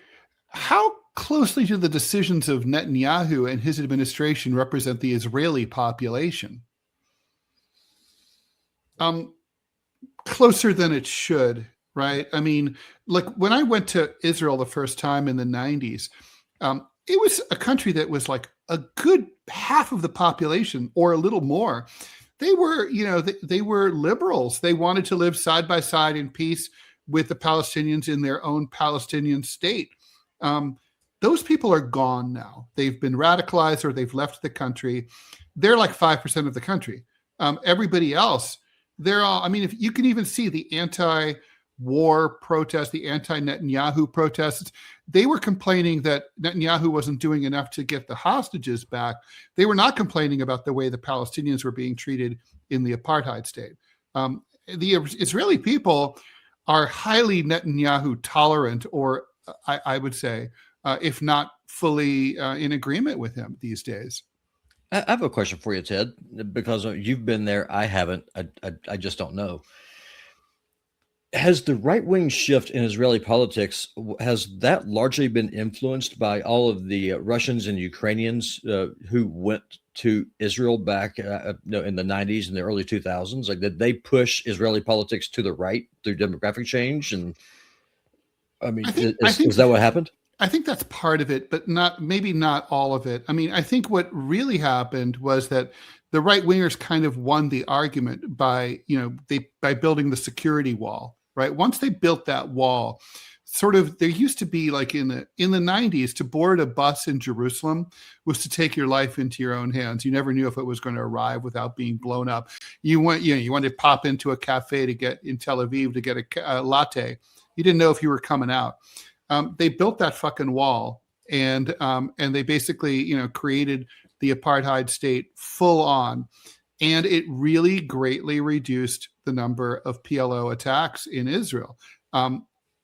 How closely do the decisions of Netanyahu and his administration represent the Israeli population? Closer than it should, right? I mean, like when I went to Israel the first time in the 90s, it was a country that was like a good half of the population or a little more. They were, they were liberals. They wanted to live side by side in peace with the Palestinians in their own Palestinian state. Those people are gone now. They've been radicalized or they've left the country. They're like 5% of the country. Everybody else, they're all, if you can even see the anti-war protests, the anti-Netanyahu protests, they were complaining that Netanyahu wasn't doing enough to get the hostages back. They were not complaining about the way the Palestinians were being treated in the apartheid state. The Israeli people are highly Netanyahu tolerant, or I would say, if not fully in agreement with him these days. I have a question for you, Ted, because you've been there. I haven't. I just don't know. Has the right-wing shift in Israeli politics, has that largely been influenced by all of the Russians and Ukrainians who went to Israel back in the 90s and the early 2000s? Like, did they push Israeli politics to the right through demographic change? And is that what happened? I think that's part of it, but maybe not all of it. I think what really happened was that the right wingers kind of won the argument by building the security wall, right? Once they built that wall, there used to be like in the 90s, to board a bus in Jerusalem was to take your life into your own hands. You never knew if it was going to arrive without being blown up. You wanted to pop into a cafe in Tel Aviv to get a latte. You didn't know if you were coming out. They built that fucking wall, and they basically, created the apartheid state full on, and it really greatly reduced the number of PLO attacks in Israel.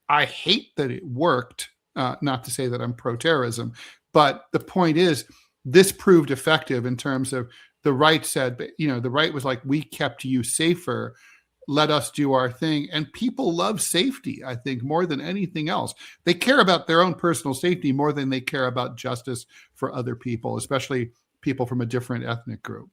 I hate that it worked. Not to say that I'm pro-terrorism, but the point is, this proved effective in terms of the right said, the right was like, we kept you safer. Let us do our thing. And people love safety, I think, more than anything else. They care about their own personal safety more than they care about justice for other people, especially people from a different ethnic group.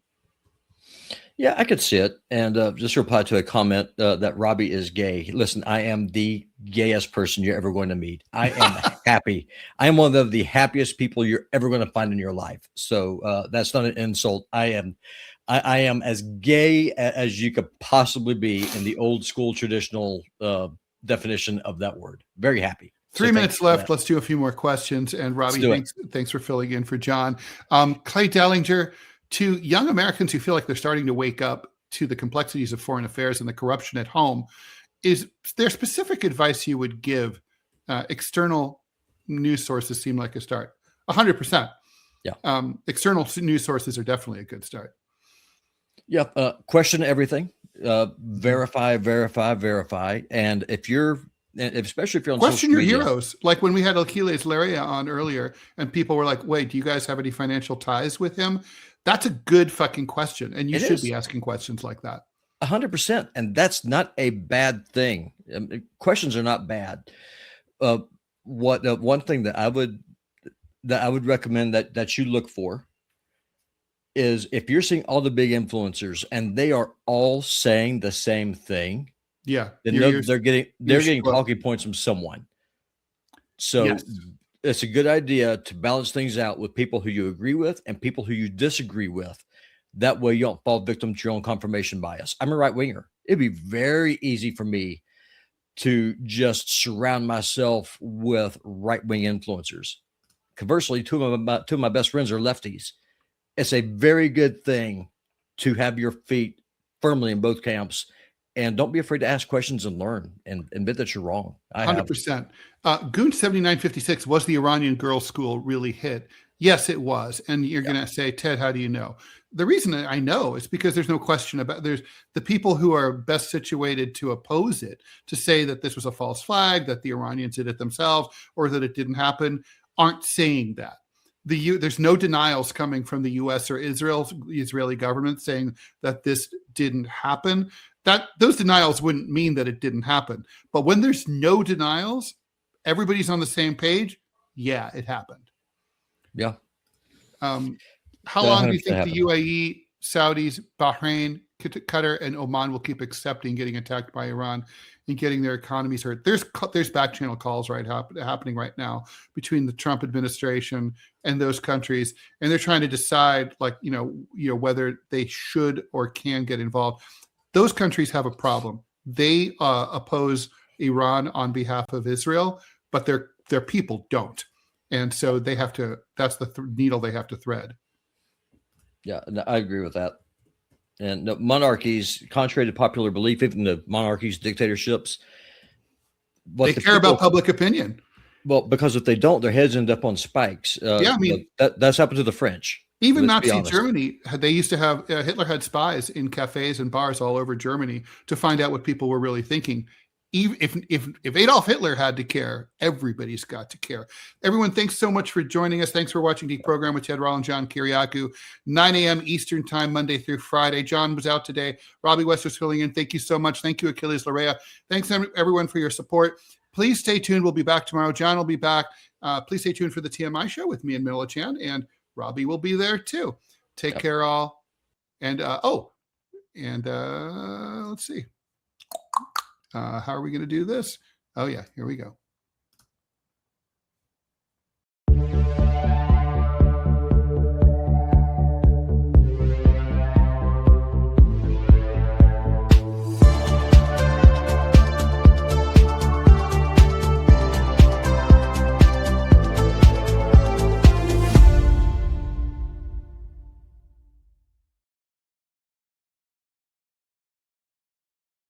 Yeah, I could see it. And just to reply to a comment that Robbie is gay. Listen, I am the gayest person you're ever going to meet. I am happy. I am one of the happiest people you're ever going to find in your life. So that's not an insult. I am as gay as you could possibly be in the old school traditional definition of that word. Very happy. 3 minutes left. Let's do a few more questions. And Robbie, thanks for filling in for John. Clay Dellinger, to young Americans who feel like they're starting to wake up to the complexities of foreign affairs and the corruption at home, is there specific advice you would give? External news sources seem like a start. 100%. Yeah. External news sources are definitely a good start. Yeah. Question everything. Verify. And especially if you're on question social your media, heroes. Like when we had Achilles Laria on earlier and people were like, wait, do you guys have any financial ties with him? That's a good fucking question. And you should be asking questions like that. 100%. And that's not a bad thing. Questions are not bad. One thing that I would recommend that you look for is if you're seeing all the big influencers and they are all saying the same thing. Yeah. Then they're getting talking points from someone. So yes. It's a good idea to balance things out with people who you agree with and people who you disagree with. That way you don't fall victim to your own confirmation bias. I'm a right winger. It'd be very easy for me to just surround myself with right wing influencers. Conversely, two of my best friends are lefties. It's a very good thing to have your feet firmly in both camps. And don't be afraid to ask questions and learn and admit that you're wrong. 100%. Goon 7956, was the Iranian girls' school really hit? Yes, it was. And you're going to say, Ted, how do you know? The reason I know is because there's no question about there's the people who are best situated to oppose it, to say that this was a false flag, that the Iranians did it themselves, or that it didn't happen, aren't saying that. There's no denials coming from the U.S. or Israeli government saying that this didn't happen. That those denials wouldn't mean that it didn't happen. But when there's no denials, everybody's on the same page. Yeah, it happened. Yeah. How long do you think the UAE, Saudis, Bahrain, Qatar, and Oman will keep accepting getting attacked by Iran and getting their economies hurt? There's back channel calls happening right now between the Trump administration and those countries, and they're trying to decide, like, whether they should or can get involved. Those countries have a problem. They oppose Iran on behalf of Israel, but their people don't. And so they have to, that's the needle they have to thread. Yeah, I agree with that. And monarchies, contrary to popular belief, even the monarchies, dictatorships, they care about public opinion. Well, because if they don't, their heads end up on spikes. Yeah, I mean, that's happened to the French. Even Nazi Germany, they used to have, Hitler had spies in cafes and bars all over Germany to find out what people were really thinking. Even if Adolf Hitler had to care, everybody's got to care. Everyone, thanks so much for joining us. Thanks for watching DeProgram with Ted Rall and John Kiriakou, 9 a.m. Eastern time, Monday through Friday. John was out today. Robbie West was filling in. Thank you so much. Thank you, Achilles Laria. Thanks, everyone, for your support. Please stay tuned. We'll be back tomorrow. John will be back. Please stay tuned for the TMI show with me and Mila Chan, and Robbie will be there too. Take care, all. And let's see. How are we going to do this? Oh yeah, here we go.